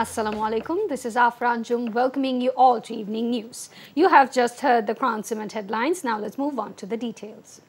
Assalamu alaikum. This is Afra Anjum welcoming you all to Evening News. You have just heard the Crown Cement headlines. Now let's move on to the details.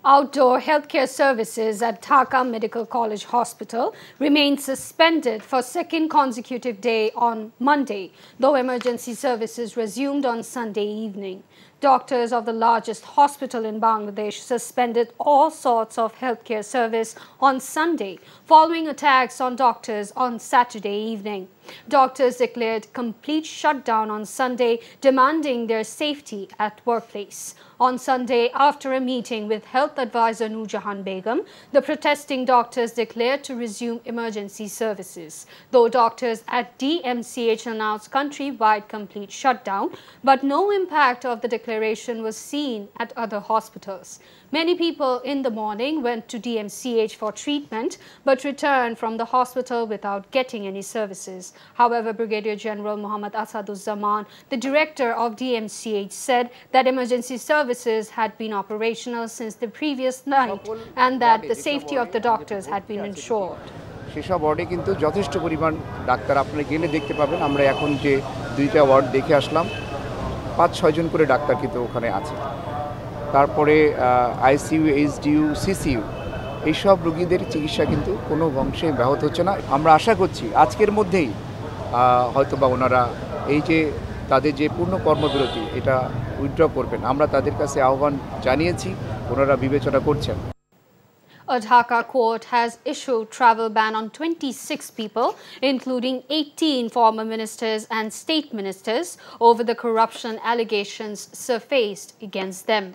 Outdoor healthcare services at Dhaka Medical College Hospital remain suspended for second consecutive day on Monday, though emergency services resumed on Sunday evening. Doctors of the largest hospital in Bangladesh suspended all sorts of healthcare service on Sunday following attacks on doctors on Saturday evening. Doctors declared complete shutdown on Sunday, demanding their safety at workplace. On Sunday, after a meeting with Health Advisor Noorjahan Begum, the protesting doctors declared to resume emergency services, though doctors at DMCH announced countrywide complete shutdown, but no impact of the declaration was seen at other hospitals. Many people in the morning went to DMCH for treatment but returned from the hospital without getting any services. However, Brigadier General Muhammad Asaduzzaman, the director of DMCH, said that emergency services had been operational since the previous night and that the safety of the doctors had been ensured. সেসব ওয়ার্ডে কিন্তু যথেষ্ট পরিমাণ doctor আপনারা গেলে দেখতে পাবেন। আমরা এখন যে দুইটা ওয়ার্ড দেখে আসলাম, 5-6 জন করে ডাক্তার কিন্তু ওখানে আছে। তারপরে আইসিইউ, এইচডিইউ, সিসিইউ এইসব রোগীদের চিকিৎসা কিন্তু কোনো অংশে ব্যাহত হচ্ছে না। আমরা আশা করছি আজকের মধ্যেই হয়তোবা ওনারা এই যে তাদের যে পূর্ণ কর্মবিরতি এটা উইথড্র করবেন। আমরা তাদের কাছে আহ্বান জানিয়েছি, ওনারা বিবেচনা করছেন। A Dhaka court has issued travel ban on 26 people, including 18 former ministers and state ministers, over the corruption allegations surfaced against them.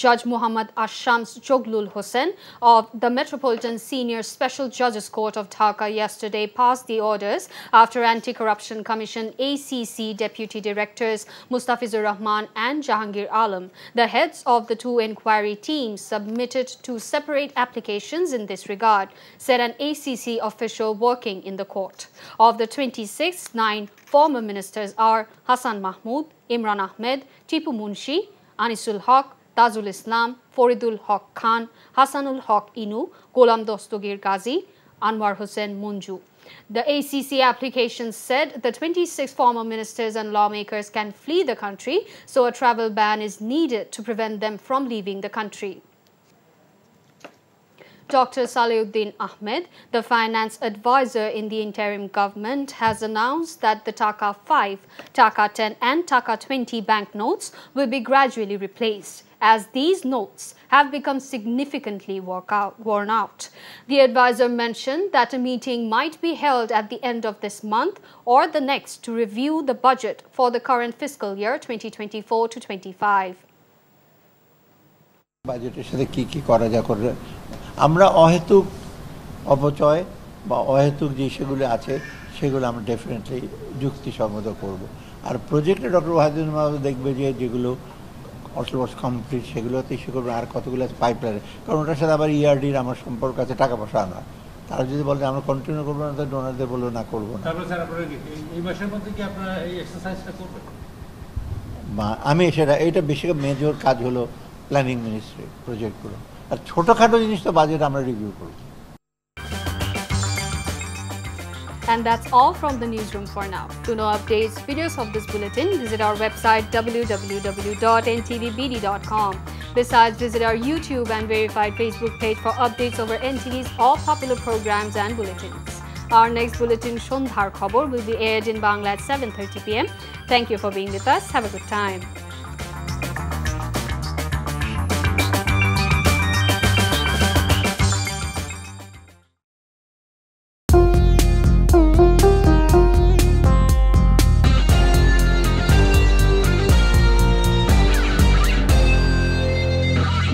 Judge Muhammad Ashams Joglul Hussain of the Metropolitan Senior Special Judges Court of Dhaka yesterday passed the orders after Anti-Corruption Commission ACC Deputy Directors Mustafizur Rahman and Jahangir Alam, the heads of the two inquiry teams, submitted two separate applications in this regard, said an ACC official working in the court. Of the 26, 9 former ministers are Hassan Mahmood, Imran Ahmed, Tipu Munshi, Anisul Haq, Tajul Islam, Faridul Haq Khan, Hassanul Haq Inu, Golam Dostogir Ghazi, Anwar Hussain Munju. The ACC application said the 26 former ministers and lawmakers can flee the country, so a travel ban is needed to prevent them from leaving the country. Dr. Saleuddin Ahmed, the finance advisor in the interim government, has announced that the Taka 5, Taka 10 and Taka 20 banknotes will be gradually replaced, as these notes have become significantly worn out. The advisor mentioned that a meeting might be held at the end of this month or the next to review the budget for the current fiscal year 2024 to 25. বাজেটের সাথে কি করা যায় করে আমরা অহেতুক অপচয় বা অহেতুক যে সেগুলো আছে সেগুলো আমরা ডেফিনেটলি যুক্তিসঙ্গত করব। আর প্রজেক্টে ডক্টর ওয়াহিদুল মাহমুদ দেখবে যে যেগুলো অলমোস্ট কমপ্লিট সেগুলোতে ইস্যু করবে, আর কতগুলো আছে পাইপলাইনে, কারণ ওটার সাথে আবার ইআরডির আমার সম্পর্ক আছে, টাকা পয়সা আনা। তারা যদি বলে আমরা কন্টিনিউ করবো না, তো ডোনারদের বলবো না করবো না। আমি এটা বেশি মেজর কাজ হলো প্ল্যানিং মিনিস্ট্রি প্রজেক্টগুলো, আর ছোটখাটো জিনিস তো বাজেট আমরা রিভিউ করি। And that's all from the newsroom for now. To know updates, videos of this bulletin, visit our website www.ntvbd.com. Besides, visit our YouTube and verified Facebook page for updates over NTV's all popular programs and bulletins. Our next bulletin, Shondhar Khobor, will be aired in Bangla at 7:30 p.m. Thank you for being with us. Have a good time.